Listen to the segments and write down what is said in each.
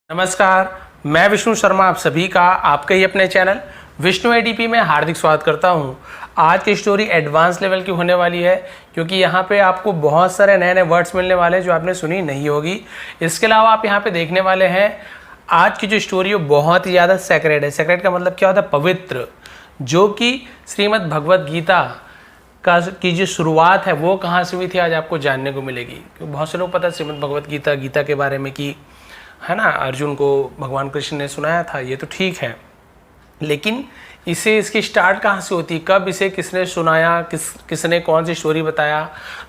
नमस्कार, मैं विष्णु शर्मा आप सभी का आपके ही अपने चैनल विष्णु एडीपी में हार्दिक स्वागत करता हूं। आज की स्टोरी एडवांस लेवल की होने वाली है क्योंकि यहां पे आपको बहुत सारे नए नए वर्ड्स मिलने वाले हैं जो आपने सुनी नहीं होगी। इसके अलावा आप यहां पे देखने वाले हैं आज की जो स्टोरी है बहुत ही ज़्यादा सेक्रेड है। सेक्रेड का मतलब क्या होता है? पवित्र, जो कि श्रीमद् भगवद गीता की जो शुरुआत है वो कहाँ से हुई थी आज आपको जानने को मिलेगी। क्योंकि बहुत से लोग पता है श्रीमद् भगवद गीता के बारे में कि है ना, अर्जुन को भगवान कृष्ण ने सुनाया था, ये तो ठीक है, लेकिन इसकी स्टार्ट कहाँ से होती, कब इसे किसने सुनाया, किसने कौन सी स्टोरी बताया।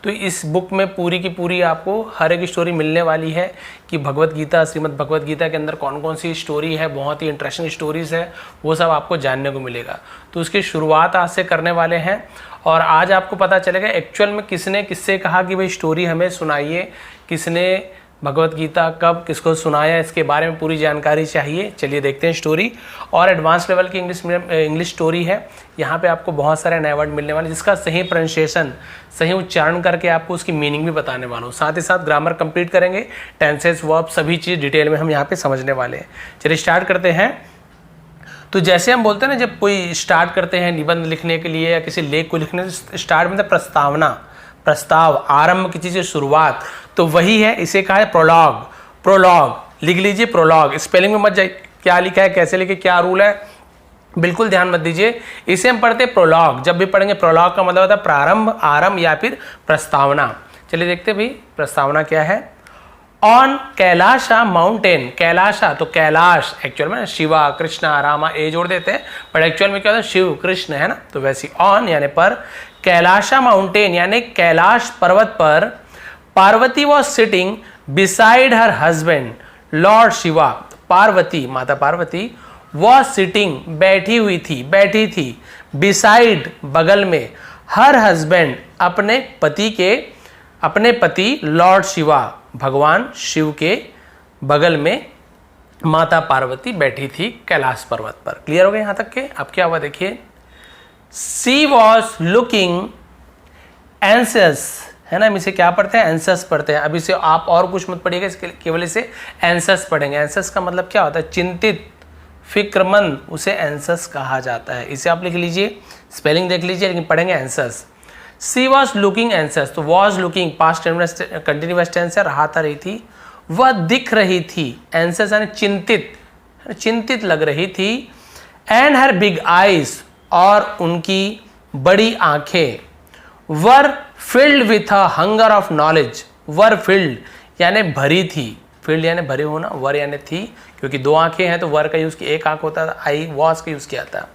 तो इस बुक में पूरी की पूरी आपको हर एक स्टोरी मिलने वाली है कि भगवत गीता, श्रीमद् भगवत गीता के अंदर कौन कौन सी स्टोरी है, बहुत ही इंटरेस्टिंग स्टोरीज है, वो सब आपको जानने को मिलेगा। तो उसकी शुरुआत आज से करने वाले हैं और आज आपको पता चलेगा एक्चुअल में किसने किससे कहा कि भाई स्टोरी हमें सुनाइए, किसने भगवत गीता कब किसको सुनाया, इसके बारे में पूरी जानकारी चाहिए। चलिए देखते हैं स्टोरी। और एडवांस लेवल की इंग्लिश स्टोरी है। यहाँ पे आपको बहुत सारे नए वर्ड मिलने वाले जिसका सही प्रोनाउंसिएशन, सही उच्चारण करके आपको उसकी मीनिंग भी बताने वाला हूँ। साथ ही साथ ग्रामर कंप्लीट करेंगे, टेंसेस, वर्ब, सभी चीज़ डिटेल में हम यहाँ पे समझने वाले हैं। चलिए स्टार्ट करते हैं। तो जैसे हम बोलते हैं ना, जब कोई स्टार्ट करते हैं निबंध लिखने के लिए या किसी लेख को लिखने, स्टार्ट मतलब प्रस्तावना, प्रस्ताव, आरंभ की चीज़, शुरुआत, तो वही है। इसे कहा है प्रोलॉग। प्रोलॉग लिख लीजिए, प्रोलॉग। स्पेलिंग में मत जाइए क्या लिखा है, कैसे लिखे, क्या रूल है, बिल्कुल ध्यान मत दीजिए। इसे हम पढ़ते हैं प्रोलॉग। जब भी पढ़ेंगे प्रोलॉग का मतलब होता है प्रारंभ, आरंभ या फिर प्रस्तावना। चलिए देखते हैं भाई प्रस्तावना क्या है। ऑन कैलाशा माउंटेन, कैलाशा तो कैलाश, एक्चुअल में शिवा, कृष्णा, रामा, ए जोड़ देते हैं, बट एक्चुअल में क्या होता है शिव कृष्ण, है ना। तो वैसे ऑन यानी पर, कैलाशा माउंटेन यानी कैलाश पर्वत पर, Parvati was sitting beside her husband Lord Shiva. Parvati, माता पार्वती, वॉज सिटिंग बैठी हुई थी, बैठी थी, बिसाइड बगल में, हर हस्बैंड अपने पति के, अपने पति लॉर्ड शिवा भगवान शिव के बगल में माता पार्वती बैठी थी कैलाश पर्वत पर। क्लियर हो गया यहां तक के? अब क्या हुआ देखिए। सी वॉज लुकिंग एंसियस, है ना, हम इसे क्या पढ़ते हैं? एंसियस पढ़ते हैं। अब इसे आप और कुछ मत पढ़िएगा, इसके केवल इसे एंसियस पढ़ेंगे। एंसियस का मतलब क्या होता है? चिंतित, फिक्रमंद, उसे एंसियस कहा जाता है। इसे आप लिख लीजिए, स्पेलिंग देख लीजिए, लेकिन पढ़ेंगे एंसियस। सी वॉज लुकिंग एंसियस, तो was looking past continuous tense है, रहा रही थी, वह दिख रही थी, एंसियस यानी चिंतित, चिंतित लग रही थी। एंड हर बिग आईज, और उनकी बड़ी आंखें, were filled with a hunger of knowledge. Were filled यानी भरी थी, फिल्ड यानी भरे होना, वर यानी थी, क्योंकि दो आंखें हैं तो वर का यूज की, एक आंख होता था, आई वॉज का यूज किया था।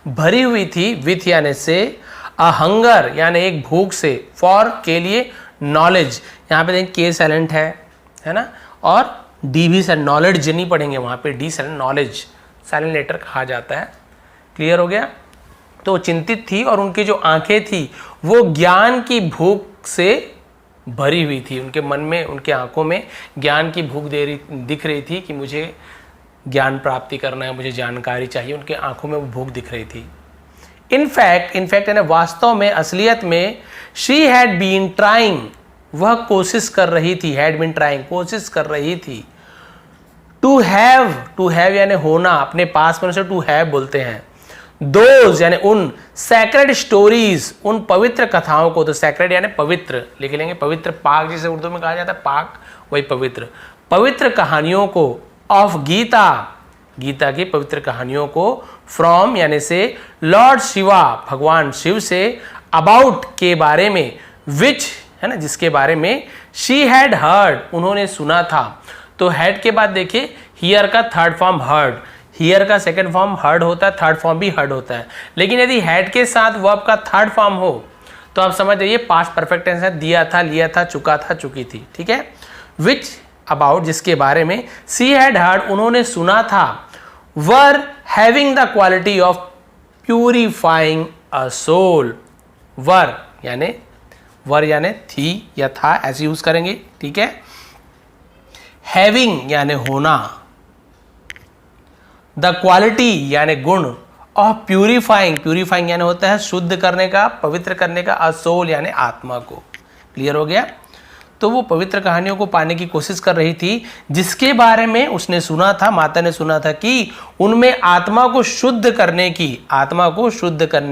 भरी हुई थी, विथ यानी से, अ हंगर यानी एक भूख से, फॉर के लिए, नॉलेज यहाँ पे देखें के साइलेंट है ना, और डी भी साइलेंट, नॉलेज नहीं पढ़ेंगे वहाँ पे, D silent, knowledge silent letter कहा जाता है। क्लियर हो गया? तो चिंतित थी और उनकी जो आंखें थी वो ज्ञान की भूख से भरी हुई थी। उनके मन में, उनके आंखों में ज्ञान की भूख दिख रही थी कि मुझे ज्ञान प्राप्ति करना है, मुझे जानकारी चाहिए। उनके आंखों में वो भूख दिख रही थी। इनफैक्ट यानी वास्तव में, असलियत में, शी हैड बीन ट्राइंग, वह कोशिश कर रही थी, हैड बीन ट्राइंग कोशिश कर रही थी। टू हैव यानी होना, अपने पास में उसे टू हैव बोलते हैं। दोज यानी उन, सैक्रेड स्टोरीज, उन पवित्र कथाओं को, तो सैक्रेड यानी पवित्र लिख लेंगे, पवित्र, पाक जिसे उर्दू में कहा जाता है, पाक वही पवित्र, पवित्र कहानियों को, ऑफ गीता, गीता की पवित्र कहानियों को, फ्रॉम यानी से, लॉर्ड शिवा भगवान शिव से, अबाउट के बारे में, विच है ना जिसके बारे में, शी हैड हर्ड उन्होंने सुना था। तो हैड के बाद देखिए हियर का थर्ड फॉर्म हर्ड, हियर का सेकंड फॉर्म हर्ड होता है, थर्ड फॉर्म भी हर्ड होता है। लेकिन यदि हैड के साथ वर्ब का थर्ड फॉर्म हो तो आप समझ जाइए पास्ट परफेक्ट टेंस है, दिया था, लिया था, चुका था, चुकी थी। ठीक है। विच अबाउट जिसके बारे में, सी हैड हर्ड उन्होंने सुना था, were having the quality of purifying a soul. Were यानी थी या था, ऐसे यूज करेंगे। ठीक है। हैविंग यानी होना, द क्वालिटी यानी गुण, ऑफ प्यूरिफाइंग यानी होता है शुद्ध करने का, पवित्र करने का, अ सोल यानी आत्मा को। क्लियर हो गया? तो वो पवित्र कहानियों को पाने की कोशिश कर रही थी, जिसके बारे में उसने सुना था, माता ने सुना था कि उनमें आत्मा को शुद्ध करने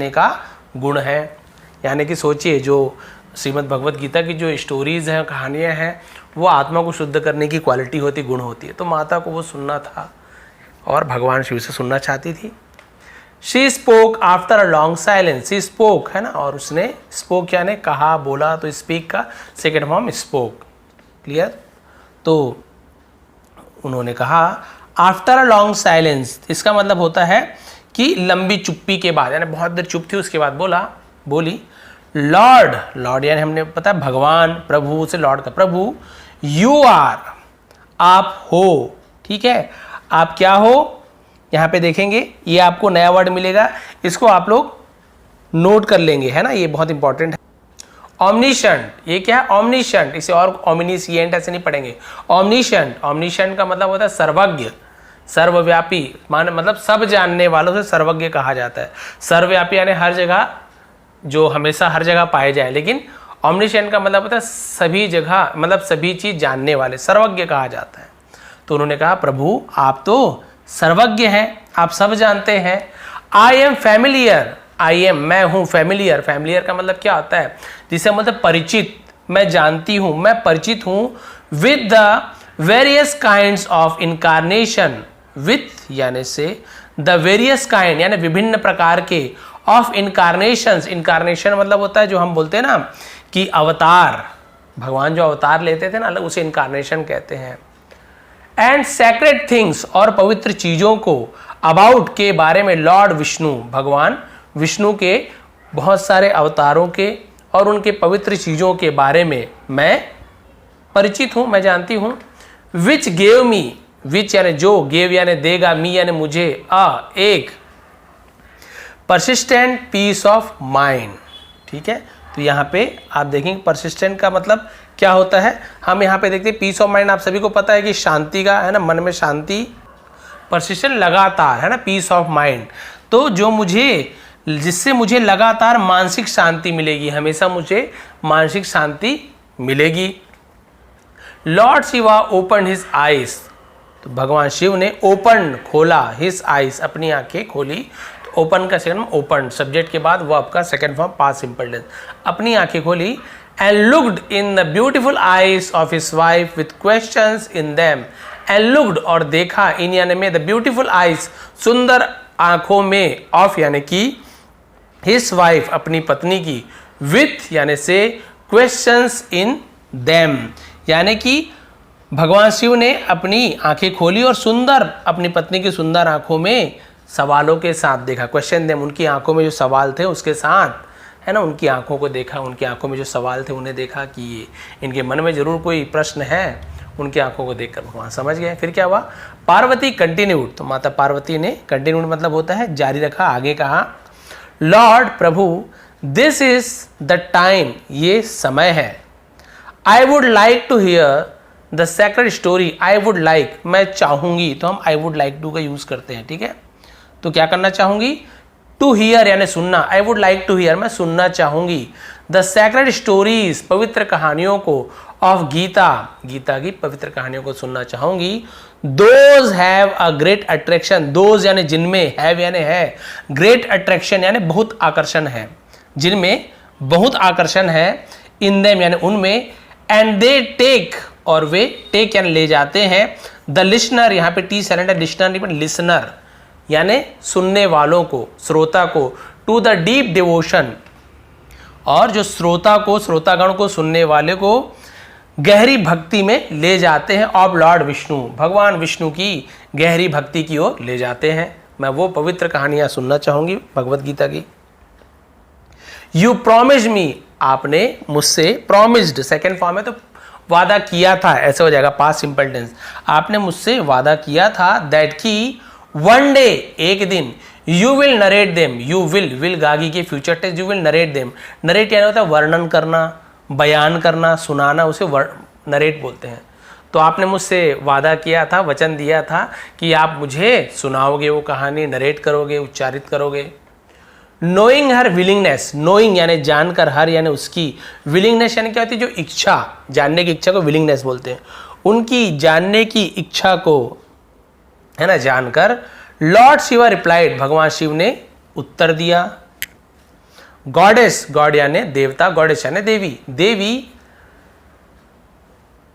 का गुण है। यानी कि सोचिए, जो श्रीमद् भगवत गीता की जो स्टोरीज हैं, कहानियाँ हैं, वो आत्मा को शुद्ध करने की क्वालिटी होती, गुण होती है। तो माता को वो सुनना था और भगवान शिव से सुनना चाहती थी। She spoke after a long silence, she spoke है ना, और उसने स्पोक यानी कहा, बोला, तो स्पीक का सेकेंड फॉर्म स्पोक, क्लियर। तो उन्होंने कहा आफ्टर अ लॉन्ग साइलेंस, इसका मतलब होता है कि लंबी चुप्पी के बाद, यानी बहुत देर चुप थी, उसके बाद बोली लॉर्ड, लॉर्ड यानी हमने पता है भगवान, प्रभु से लॉर्ड का प्रभु, यू आर, आप हो, ठीक है। आप क्या हो, यहाँ पे देखेंगे, ये आपको नया वर्ड मिलेगा, इसको आप लोग नोट कर लेंगे, है ना, ये बहुत इंपॉर्टेंट है। ऑमनिशंट, ये क्या है, ऑमनिशंट, इसे और ऑमनिशिएंट ऐसे नहीं पढ़ेंगे। ऑमनिशंट, ऑमनिशंट का मतलब होता है सर्वज्ञ, सर्वव्यापी, मान मतलब सब जानने वालों से सर्वज्ञ कहा जाता है। सर्वव्यापी यानी हर जगह, जो हमेशा हर जगह पाए जाए, लेकिन ऑमनिशेंट का मतलब होता है सभी जगह, मतलब सभी चीज जानने वाले, सर्वज्ञ कहा जाता है। तो उन्होंने कहा प्रभु आप तो सर्वज्ञ हैं, आप सब जानते हैं। I am familiar, I am मैं हूँ, फैमिलियर, फैमिलियर का मतलब क्या होता है, जिसे मतलब परिचित, मैं जानती हूँ, मैं परिचित हूँ with the various kinds of incarnation, with यानी से, द वेरियस काइंड यानी विभिन्न प्रकार के, ऑफ इनकारनेशंस, इनकारनेशन मतलब होता है जो हम बोलते हैं ना कि अवतार, भगवान जो अवतार लेते थे ना, उसे इनकारनेशन कहते हैं। एंड सैक्रेड थिंग्स, और पवित्र चीजों को, अबाउट के बारे में, लॉर्ड विष्णु, भगवान विष्णु के बहुत सारे अवतारों के और उनके पवित्र चीजों के बारे में मैं परिचित हूं, मैं जानती हूं। विच गेव मी, विच यानी जो, गेव यानी देगा, मी यानी मुझे, एक परसिस्टेंट पीस ऑफ माइंड, ठीक है। तो यहाँ पे आप देखेंगे परसिस्टेंट का मतलब क्या होता है, हम यहाँ पे देखते हैं पीस ऑफ माइंड, आप सभी को पता है कि शांति का, है ना, मन में शांति, परसिस्टेंट लगातार, है ना, पीस ऑफ माइंड, तो जो मुझे, जिससे मुझे लगातार मानसिक शांति मिलेगी, हमेशा मुझे मानसिक शांति मिलेगी। Lord Shiva open his eyes, तो भगवान शिव ने ओपन, खोला, हिज आइज, अपनी आंखें खोली। ओपन का सेकंड ओपन, सब्जेक्ट के बाद वर्ब का second form past simple tense, अपनी आंखें खोली। And looked in the beautiful eyes of his wife with questions in them, and looked और देखा, इन यानी में, द ब्यूटीफुल आईज सुंदर आंखों में, ऑफ यानी कि हिज वाइफ अपनी पत्नी की, विथ यानी से, क्वेश्चंस इन देम यानी कि भगवान शिव ने अपनी आंखें खोली और सुंदर, अपनी पत्नी की सुंदर आंखों में सवालों के साथ देखा, क्वेश्चन देम, उनकी आंखों में जो सवाल थे उसके साथ, है ना, उनकी आंखों को देखा, उनकी आंखों में जो सवाल थे उन्हें देखा कि ये इनके मन में जरूर कोई प्रश्न है, उनकी आंखों को देखकर भगवान समझ गए। फिर क्या हुआ, पार्वती कंटिन्यूड, तो माता पार्वती ने, कंटिन्यूड मतलब होता है जारी रखा, आगे कहा, लॉर्ड प्रभु दिस इज द टाइम, ये समय है। I would like to hear the sacred story, I would like, मैं चाहूंगी, तो हम आई वुड लाइक टू का यूज करते हैं, ठीक है। तो क्या करना चाहूंगी, टू हियर यानी सुनना, I would like to hear, मैं सुनना चाहूंगी, द सैक्रेड स्टोरीज, पवित्र कहानियों को, ऑफ गीता, गीता की पवित्र कहानियों को सुनना चाहूंगी। Those have a great attraction, those यानी जिनमें, हैव यानी है, ग्रेट अट्रैक्शन यानी बहुत आकर्षण है, जिनमें बहुत आकर्षण है, इन देम यानी उनमें, एंड दे टेक और वे, टेक यानी ले जाते हैं, द लिसनर, यहाँ पे टी साइलेंट है, लिसनर नहीं पर लिसनर यानी सुनने वालों को, श्रोता को, टू द डीप डिवोशन, और जो श्रोता को, श्रोतागण को, सुनने वाले को गहरी भक्ति में ले जाते हैं, ऑफ लॉर्ड विष्णु, भगवान विष्णु की गहरी भक्ति की ओर ले जाते हैं। मैं वो पवित्र कहानियां सुनना चाहूंगी भगवत गीता की। यू प्रॉमिस मी, आपने मुझसे, प्रॉमिस्ड सेकेंड फॉर्म है तो वादा किया था, ऐसे हो जाएगा पास्ट सिंपल टेंस, आपने मुझसे वादा किया था, दैट की वन डे, एक दिन, you will narrate them, you will गागी के future tense, you will narrate them, narrate यानी होता है वर्णन करना, बयान करना, सुनाना, उसे नरेट बोलते हैं। तो आपने मुझसे वादा किया था, वचन दिया था कि आप मुझे सुनाओगे वो कहानी, नरेट करोगे, उच्चारित करोगे। नोइंग हर विलिंगनेस, नोइंग यानी जानकर, हर यानी उसकी, विलिंगनेस यानी क्या होती है, जो इच्छा, जानने की इच्छा को विलिंगनेस बोलते हैं, उनकी जानने की इच्छा को, है ना, जानकर लॉर्ड शिवा रिप्लाइड, भगवान शिव ने उत्तर दिया। गॉडेस, गॉड यानी देवता, गॉडेस यानी देवी, देवी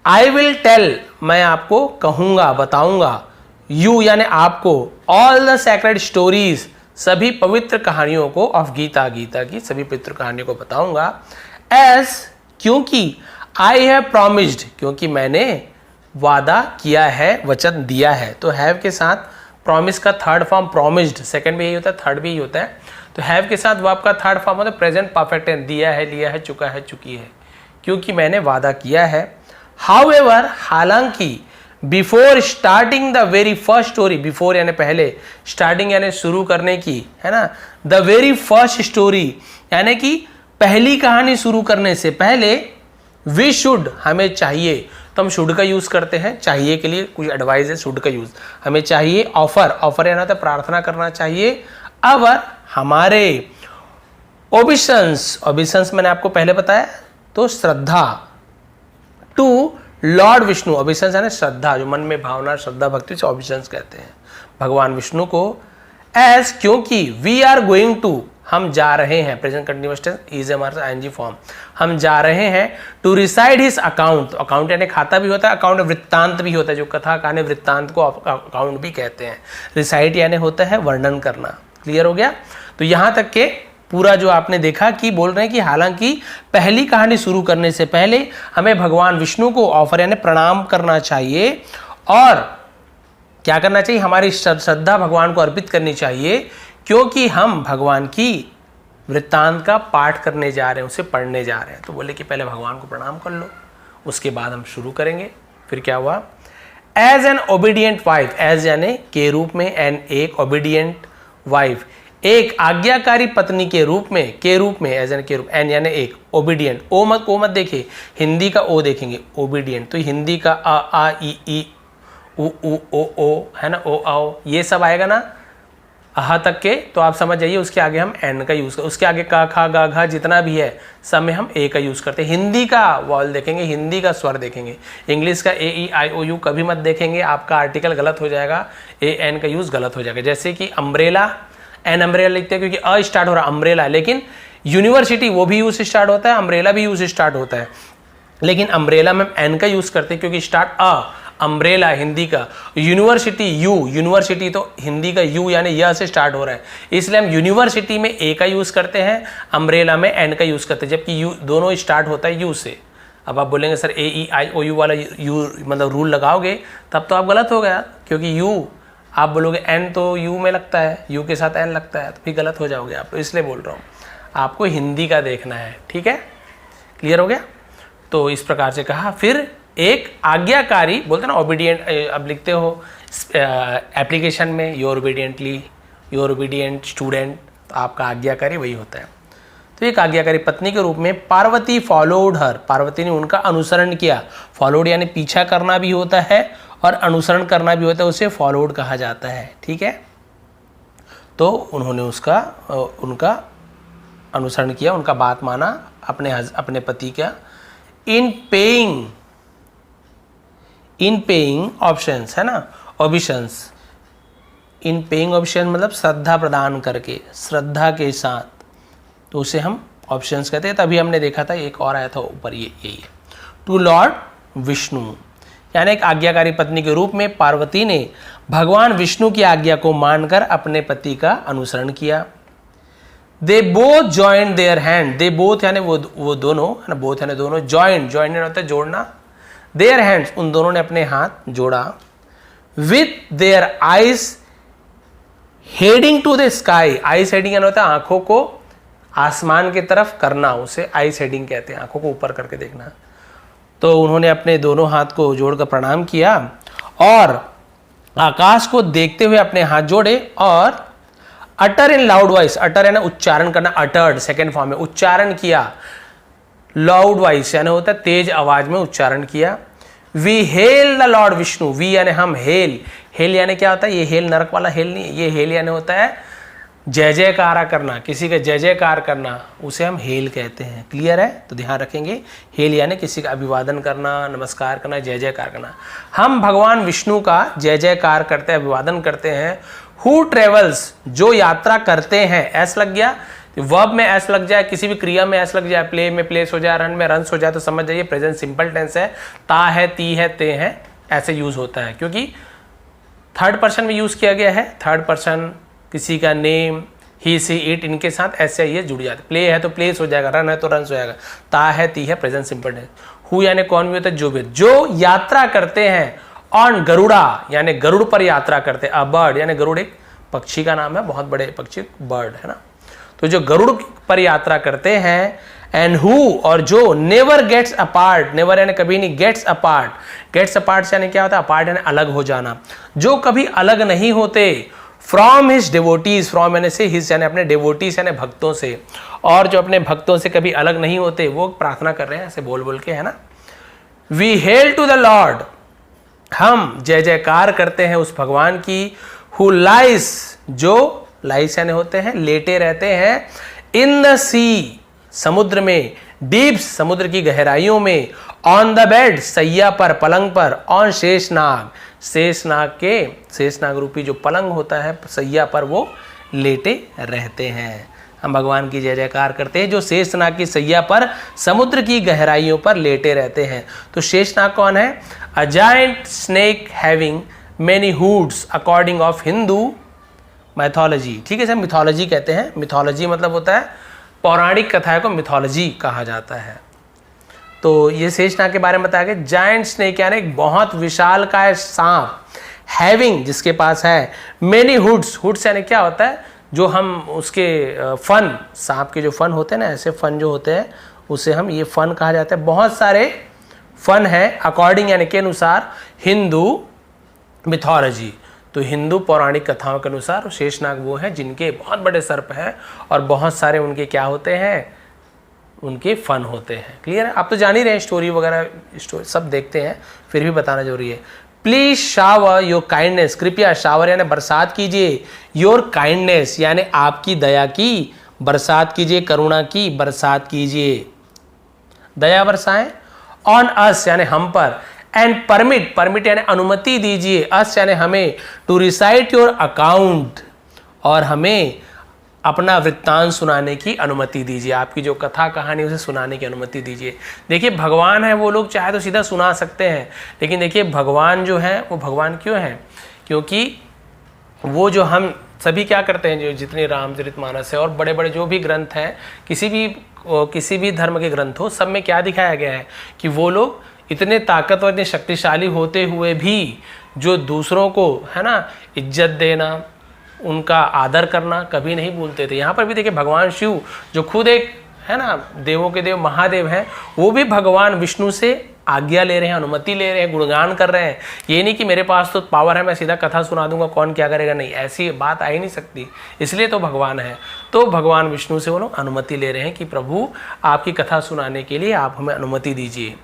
आई विल टेल, मैं आपको कहूंगा, बताऊंगा, यू यानी आपको, ऑल द सैक्रेड स्टोरीज, सभी पवित्र कहानियों को, ऑफ गीता, गीता की सभी पवित्र कहानियों को बताऊंगा, एज क्योंकि, आई हैव प्रॉमिस्ड, क्योंकि मैंने वादा किया है, वचन दिया है। तो हैव के साथ प्रॉमिस का थर्ड फॉर्म प्रॉमिस्ड, सेकंड भी यही होता है, थर्ड भी यही होता है। तो हैव के साथ वर्ब का थर्ड फॉर्म होता है प्रेजेंट परफेक्ट टेंस, दिया है, लिया है, चुका है, चुकी है, क्योंकि मैंने वादा किया है। हाउएवर, हालांकि, before starting the very first story, before यानी पहले, स्टार्टिंग यानी शुरू करने की, है ना, द वेरी फर्स्ट स्टोरी यानी कि पहली कहानी शुरू करने से पहले, वी शुड, हमें चाहिए, तो हम शुड का यूज करते हैं चाहिए के लिए, कुछ एडवाइस है शुड का यूज, हमें चाहिए, ऑफर, ऑफर यानी होता है प्रार्थना करना चाहिए, अवर, हमारे, ओबिशंस, ओबिशंस मैंने आपको पहले बताया, तो श्रद्धा, टू लॉर्ड विष्णु, ओबिशंस यानी श्रद्धा, जो मन में भावना, श्रद्धा, भक्ति से ओबिशंस कहते हैं भगवान विष्णु को। एज क्योंकि, वी आर गोइंग टू, हम जा रहे हैं, प्रेजेंट कंटिन्यूअस टेंस, इज हमारा आईएनजी फॉर्म, हम जा रहे हैं, to reside his account, account यानी खाता भी होता है, अकाउंट वृत्तांत भी होता है, जो कथा कहानी वृत्तांत को अकाउंट भी कहते हैं, रिसाइड यानी होता है वर्णन करना। क्लियर हो गया? तो यहां तक के पूरा जो आपने देखा कि बोल रहे हैं कि हालांकि पहली कहानी शुरू करने से पहले हमें भगवान विष्णु को ऑफर यानी प्रणाम करना चाहिए, और क्या करना चाहिए, हमारी श्रद्धा भगवान को अर्पित करनी चाहिए, क्योंकि हम भगवान की वृत्तांत का पाठ करने जा रहे हैं, उसे पढ़ने जा रहे हैं। तो बोले कि पहले भगवान को प्रणाम कर लो, उसके बाद हम शुरू करेंगे। फिर क्या हुआ, as an obedient wife, as यानी के रूप में, एन एक, ओबीडियंट वाइफ एक आज्ञाकारी पत्नी के रूप में, के रूप में, एज एन के रूप, एन यानी एक, ओबीडियंट, ओ मत देखिए, हिंदी का ओ देखेंगे, ओबीडियंट, तो हिंदी का आ ई ओ है ना, ओ आओ, ये सब आएगा ना आहा तक के, तो आप समझ जाइए उसके आगे हम एन का यूज करते, उसके आगे का, खा, गा, घा जितना भी है सब में हम ए का यूज करते हैं। हिंदी का वॉल देखेंगे, हिंदी का स्वर देखेंगे, इंग्लिश का ए ई आई ओ यू कभी मत देखेंगे, आपका आर्टिकल गलत हो जाएगा, ए एन का यूज गलत हो जाएगा। जैसे कि अम्ब्रेला, एन अम्ब्रेला लिखते हैं क्योंकि अ स्टार्ट हो रहा अम्ब्रेला, लेकिन यूनिवर्सिटी वो भी यूज स्टार्ट होता है, अम्ब्रेला भी यूज स्टार्ट होता है, लेकिन अम्ब्रेला में एन का यूज करते हैं क्योंकि स्टार्ट अ, अम्ब्रेला हिंदी का, यूनिवर्सिटी यू, यूनिवर्सिटी तो हिंदी का यू यानी यह से स्टार्ट हो रहा है, इसलिए हम यूनिवर्सिटी में ए का यूज करते हैं, अम्ब्रेला में एन का यूज करते हैं, जबकि यू दोनों स्टार्ट होता है यू से। अब आप बोलेंगे sir A E I O U वाला यू मतलब रूल लगाओगे, तब तो आप गलत हो गया, क्योंकि यू आप बोलोगे एन तो यू में लगता है, यू के साथ एन लगता है, तो फिर गलत हो जाओगे आप, तो इसलिए बोल रहा हूँ आपको हिंदी का देखना है। ठीक है, क्लियर हो गया? तो इस प्रकार से कहा। फिर एक आज्ञाकारी बोलते ना, ओबीडियंट, अब लिखते हो एप्लीकेशन में your obediently, your obedient student, तो आपका आज्ञाकारी वही होता है। तो एक आज्ञाकारी पत्नी के रूप में पार्वती फॉलोड हर, पार्वती ने उनका अनुसरण किया, फॉलोड यानी पीछा करना भी होता है और अनुसरण करना भी होता है, उसे फॉलोड कहा जाता है। ठीक है, तो उन्होंने उनका अनुसरण किया, उनका बात माना, अपने पति का। इन पेइंग ऑप्शंस है ना, ऑबिशंस, इन पेइंग ऑप्शन मतलब श्रद्धा प्रदान करके, श्रद्धा के साथ, तो उसे हम ऑप्शंस कहते हैं। तभी हमने देखा था एक और आया था ऊपर, ये यही है, टू लॉर्ड विष्णु, यानी एक आज्ञाकारी पत्नी के रूप में पार्वती ने भगवान विष्णु की आज्ञा को मानकर अपने पति का अनुसरण किया। They both joint their hand, they both यानी वो दोनों है ना, बोथ यानी दोनों, जॉइंट होता है जोड़ना, देयर हैंड्स उन दोनों ने अपने हाथ जोड़ा, with their eyes heading to the sky, eyes heading यानी होता है आंखों को आसमान की तरफ करना, उसे आईज हेडिंग कहते हैं, आंखों को ऊपर करके देखना। तो उन्होंने अपने दोनों हाथ को जोड़कर प्रणाम किया और आकाश को देखते हुए अपने हाथ जोड़े और अटर इन लाउड वॉइस, अटर है ना उच्चारण करना, अटर्ड सेकेंड फॉर्म में उच्चारण किया, लाउड वॉइस यानी होता है तेज आवाज में उच्चारण किया। We hail the lord Vishnu, we यानी हम, हेल, हेल यानी क्या होता है, ये हेल नरक वाला हेल नहीं है, ये हेल यानी होता है जय जयकारा करना, किसी का जय जयकार करना, उसे हम हेल कहते हैं। क्लियर है? तो ध्यान रखेंगे, हेल यानी किसी का अभिवादन करना, नमस्कार करना, जय जयकार करना। हम भगवान विष्णु का जय जयकार करते हैं, अभिवादन करते हैं। हु ट्रेवल्स, जो यात्रा करते हैं, एस लग गया, वर्ब में एस लग जाए, किसी भी क्रिया में एस लग जाए, प्ले में प्लेस हो जाए, रन में रन्स हो जाए, तो समझ जाइए प्रेजेंट सिंपल टेंस है। ता है, ती है, ते हैं, ऐसे यूज होता है, क्योंकि थर्ड पर्सन में यूज किया गया है। थर्ड पर्सन किसी का नेम, ही सी इट, इनके साथ ऐसे ये जुड़ जाते। प्ले है तो प्लेस हो जाएगा, रन है तो रन्स हो जाएगा, ता है, ती है, प्रेजेंट सिंपल टेंस। हु यानी कौन भी होता है, जो भी, जो यात्रा करते हैं। ऑन गरुड़ा यानी गरुड़ पर यात्रा करते हैं। अ बर्ड यानी गरुड़ एक पक्षी का नाम है, बहुत बड़े पक्षी, बर्ड है ना। तो जो गरुड़ पर यात्रा करते हैं। एंड हु, और जो नेवर गेट्स अपार्ट, नेवर यानी कभी नहीं, गेट्स अपार्ट, गेट्स अपार्ट यानी क्या होता है, अपार्ट यानी अलग हो जाना, जो कभी अलग नहीं होते। फ्रॉम हिज डिवोटीज, फ्रॉम यानी से, हिज यानी अपने डिवोटीज यानी भक्तों से, और जो अपने भक्तों से कभी अलग नहीं होते, वो प्रार्थना कर रहे हैं ऐसे बोल बोल के, है ना। We hail to the lord, हम जय जयकार करते हैं उस भगवान की। हु लाइस, जो लाइस यानी होते हैं लेटे रहते हैं। इन द सी, समुद्र में। डीप्स, समुद्र की गहराइयों में। ऑन द बेड, सैया पर, पलंग पर। ऑन शेषनाग, शेषनाग के, शेषनाग रूपी जो पलंग होता है सैया पर, वो लेटे रहते हैं। हम भगवान की जय जयकार करते हैं जो शेषनाग की सैया पर समुद्र की गहराइयों पर लेटे रहते हैं। तो शेषनाग कौन है? A giant snake having many hoods according of Hindu mythology. ठीक है, इसे मिथोलॉजी कहते हैं। मिथोलॉजी मतलब होता है पौराणिक कथाएं को मिथोलॉजी कहा जाता है। तो ये शेषनाग के बारे में बताया गया। जायंट स्नेक यानी एक बहुत विशालकाय सांप। हैविंग, जिसके पास है। मेनी हुड्स, हुड्स यानी क्या होता है, जो हम उसके फन, सांप के जो फन होते हैं ना, ऐसे फन जो होते हैं उसे हम ये फन कहा जाता है। बहुत सारे फन है। अकॉर्डिंग यानी के अनुसार, हिंदू मिथोलॉजी, तो हिंदू पौराणिक कथाओं के अनुसार शेषनाग वो है जिनके बहुत बड़े सर्प हैं और बहुत सारे उनके क्या होते हैं, उनके फन होते हैं। क्लियर है? आप तो जान ही रहे हैं, स्टोरी वगैरह स्टोरी सब देखते हैं, फिर भी बताना जरूरी है। प्लीज शावर योर काइंडनेस, कृपया, शावर यानी बरसात कीजिए। योर काइंडनेस यानी आपकी दया की बरसात कीजिए, करुणा की बरसात कीजिए, दया बरसाएं। ऑन अस यानी हम पर। एंड परमिट, परमिट यानी अनुमति दीजिए, अस यानी हमें। टू रिसाइट योर अकाउंट, और हमें अपना वृत्तांत सुनाने की अनुमति दीजिए, आपकी जो कथा कहानी उसे सुनाने की अनुमति दीजिए। देखिए भगवान है, वो लोग चाहे तो सीधा सुना सकते हैं, लेकिन देखिए भगवान जो है वो भगवान क्यों है, क्योंकि वो जो हम सभी क्या करते हैं, जो जितने रामचरितमानस है और बड़े बड़े जो भी ग्रंथ हैं, किसी भी धर्म के ग्रंथ हो, सब में क्या दिखाया गया है कि वो लोग इतने ताकतवर, इतने शक्तिशाली होते हुए भी जो दूसरों को है ना इज्जत देना, उनका आदर करना कभी नहीं भूलते थे। यहाँ पर भी देखिए भगवान शिव जो खुद एक है ना देवों के देव महादेव हैं, वो भी भगवान विष्णु से आज्ञा ले रहे हैं, अनुमति ले रहे हैं, गुणगान कर रहे हैं। ये नहीं कि मेरे पास तो पावर है, मैं सीधा कथा सुना दूंगा, कौन क्या करेगा, नहीं, ऐसी बात आ ही नहीं सकती। इसलिए तो भगवान है। तो भगवान विष्णु से वो लोग अनुमति ले रहे हैं कि प्रभु आपकी कथा सुनाने के लिए आप हमें अनुमति दीजिए।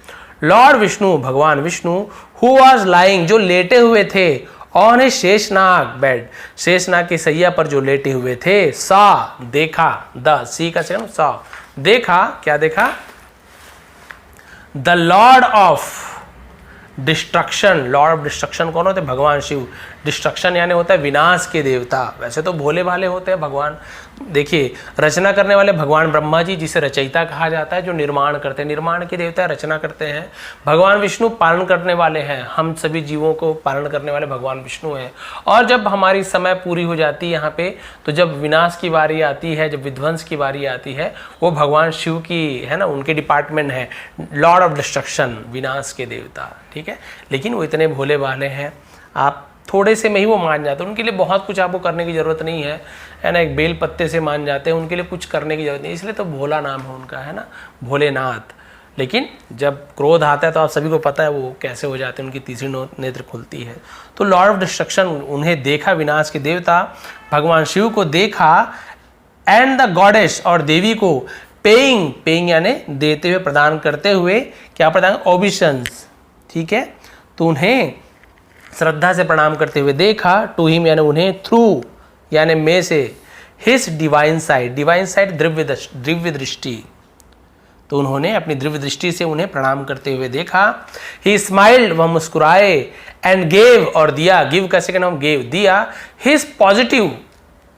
लॉर्ड विष्णु, भगवान विष्णु, हु वॉज लाइंग, जो लेटे हुए थे, on A Sheshnag bed, Sheshnag की सैया पर जो लेटे हुए थे। सा देखा, द सी का सेकंड सा, देखा, क्या देखा? The Lord of destruction, Lord of destruction कौन होते हैं? भगवान शिव। डिस्ट्रक्शन यानी होता है विनाश के देवता। वैसे तो भोले भाले होते हैं भगवान। देखिए रचना करने वाले भगवान ब्रह्मा जी, जिसे रचयिता कहा जाता है, जो निर्माण करते हैं, निर्माण के देवता रचना करते हैं। भगवान विष्णु पालन करने वाले हैं, हम सभी जीवों को पालन करने वाले भगवान विष्णु हैं। और जब हमारी समय पूरी हो जाती है यहाँ पे, तो जब विनाश की बारी आती है, जब विध्वंस की बारी आती है, वो भगवान शिव की है ना, उनके डिपार्टमेंट है, लॉर्ड ऑफ डिस्ट्रक्शन, विनाश के देवता। ठीक है, लेकिन वो इतने भोले भाले हैं, आप थोड़े से में ही वो मान जाते हैं। उनके लिए बहुत कुछ आपको करने की ज़रूरत नहीं है ना, एक बेल पत्ते से मान जाते हैं, उनके लिए कुछ करने की ज़रूरत नहीं, इसलिए तो भोला नाम है उनका, है ना, भोलेनाथ। लेकिन जब क्रोध आता है तो आप सभी को पता है वो कैसे हो जाते हैं, उनकी तीसरी नेत्र खुलती है। तो लॉर्ड ऑफ डिस्ट्रक्शन, उन्हें देखा, विनाश के देवता भगवान शिव को देखा। एंड द गॉडेस, और देवी को। पेइंग, पेइंग यानी देते हुए, प्रदान करते हुए, क्या प्रदान? ओबिशंस। ठीक है, तो उन्हें श्रद्धा से प्रणाम करते हुए देखा। टू हिम यानी उन्हें, थ्रू यानी में से, हिज डिवाइन साइट दिव्य दृष्टि, तो उन्होंने अपनी दिव्य दृष्टि से उन्हें प्रणाम करते हुए देखा। ही स्माइल्ड, वह मुस्कुराए, एंड गेव, और दिया, गिव का सेकंड हम गेव, दिया, हिज पॉजिटिव,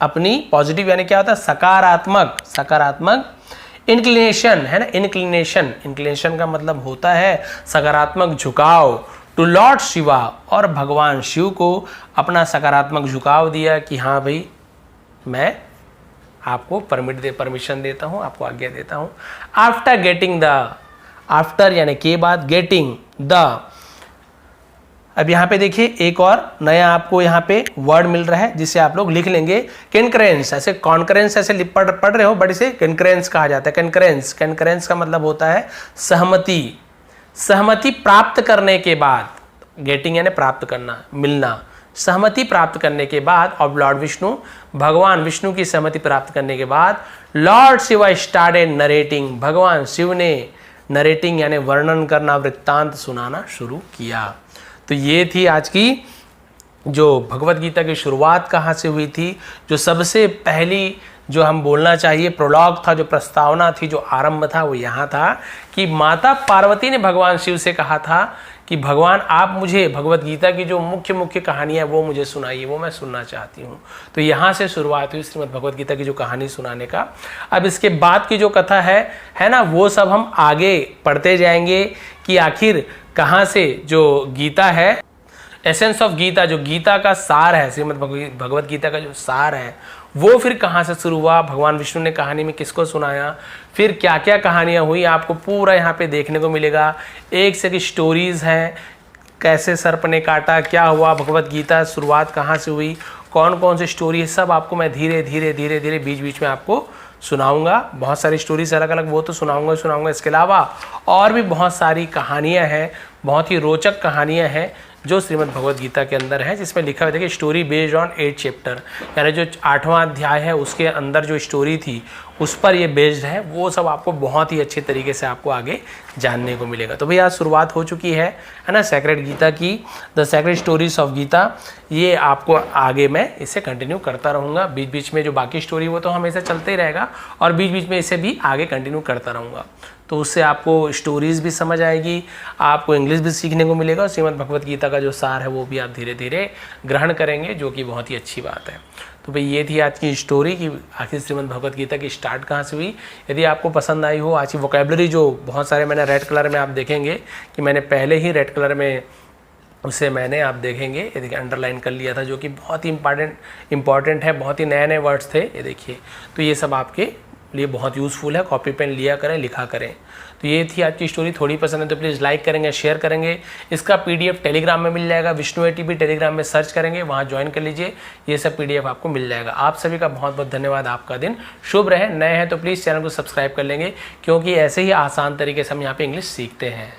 अपनी पॉजिटिव यानी क्या होता है सकारात्मक इंक्लिनेशन है ना, इंक्लिनेशन का मतलब होता है सकारात्मक झुकाव, टू लॉर्ड शिवा, और भगवान शिव को अपना सकारात्मक झुकाव दिया कि हाँ भाई मैं आपको परमिशन देता हूं, आपको आज्ञा देता हूं। आफ्टर गेटिंग द, आफ्टर यानी के बाद, गेटिंग द, अब यहां पे देखिए एक और नया आपको यहां पे वर्ड मिल रहा है जिसे आप लोग लिख लेंगे कनकरेंस, ऐसे कॉन्करेंस ऐसे पढ़ रहे हो बट इसे कनकरेंस कहा जाता है। कनकरेंस का मतलब होता है सहमति प्राप्त करने के बाद, गेटिंग यानी प्राप्त करना, मिलना, सहमति प्राप्त करने के बाद ऑफ लॉर्ड विष्णु, भगवान विष्णु की सहमति प्राप्त करने के बाद, लॉर्ड शिवा स्टार्टेड नरेटिंग, भगवान शिव ने नरेटिंग यानी वर्णन करना, वृत्तांत सुनाना शुरू किया। तो ये थी आज की जो भगवत गीता की शुरुआत कहाँ से हुई थी, जो सबसे पहली जो हम बोलना चाहिए प्रोलॉग था, जो प्रस्तावना थी, जो आरंभ था, वो यहाँ था कि माता पार्वती ने भगवान शिव से कहा था कि भगवान आप मुझे भगवत गीता की जो मुख्य कहानियाँ वो मुझे सुनाइए, वो मैं सुनना चाहती हूँ। तो यहाँ से शुरुआत हुई श्रीमद् भगवत गीता की जो कहानी सुनाने का। अब इसके बाद की जो कथा है ना, वो सब हम आगे पढ़ते जाएंगे कि आखिर कहाँ से जो गीता है, एसेंस ऑफ गीता, जो गीता का सार है, श्रीमद् भगवत गीता का जो सार है वो फिर कहाँ से शुरू हुआ, भगवान विष्णु ने कहानी में किसको सुनाया, फिर क्या क्या कहानियाँ हुई, आपको पूरा यहाँ पे देखने को मिलेगा। एक से एक स्टोरीज हैं, कैसे सर्प ने काटा, क्या हुआ, भगवत गीता शुरुआत कहाँ से हुई, कौन कौन सी स्टोरी है, सब आपको मैं धीरे धीरे बीच बीच में आपको सुनाऊंगा। बहुत सारी स्टोरीज अलग अलग वो तो सुनाऊंगा। इसके अलावा और भी बहुत सारी कहानियाँ हैं, बहुत ही रोचक कहानियाँ हैं जो श्रीमद् भगवत गीता के अंदर है, जिसमें लिखा हुआ है देखिए स्टोरी बेस्ड ऑन 8 चैप्टर, यानी जो 8वां अध्याय है उसके अंदर जो स्टोरी थी उस पर ये बेस्ड है। वो सब आपको बहुत ही अच्छे तरीके से आपको आगे जानने को मिलेगा। तो भैया शुरुआत हो चुकी है ना सेक्रेड गीता की, the sacred stories of Gita. ये आपको आगे मैं इसे कंटिन्यू करता रहूँगा, बीच बीच में जो बाकी स्टोरी वो तो हमेशा चलते ही रहेगा, और बीच बीच में इसे भी आगे कंटिन्यू करता रहूँगा। तो उससे आपको स्टोरीज भी समझ आएगी, आपको इंग्लिश भी सीखने को मिलेगा, और श्रीमद् भगवत गीता का जो सार है वो भी आप धीरे धीरे ग्रहण करेंगे, जो कि बहुत ही अच्छी बात है। तो भाई ये थी आज की स्टोरी कि आखिर श्रीमद् भगवत गीता की स्टार्ट कहाँ से हुई। यदि आपको पसंद आई हो आज की वोकेबलरी, जो बहुत सारे मैंने रेड कलर में आप देखेंगे कि मैंने पहले ही रेड कलर में उसे मैंने आप देखेंगे ये देखिए अंडरलाइन कर लिया था, जो कि बहुत ही इंपॉर्टेंट है, बहुत ही नए वर्ड्स थे ये देखिए। तो ये सब आपके लिए बहुत यूज़फुल है, कॉपी पेन लिया करें, लिखा करें। तो ये थी आज की स्टोरी। थोड़ी पसंद है तो प्लीज़ लाइक करेंगे, शेयर करेंगे। इसका पीडीएफ टेलीग्राम में मिल जाएगा, विष्णु एटीपी टेलीग्राम में सर्च करेंगे, वहाँ ज्वाइन कर लीजिए, ये सब पीडीएफ आपको मिल जाएगा। आप सभी का बहुत बहुत धन्यवाद, आपका दिन शुभ रहे। नए हैं तो प्लीज़ चैनल को सब्सक्राइब कर लेंगे, क्योंकि ऐसे ही आसान तरीके से हम यहाँ पे इंग्लिश सीखते हैं।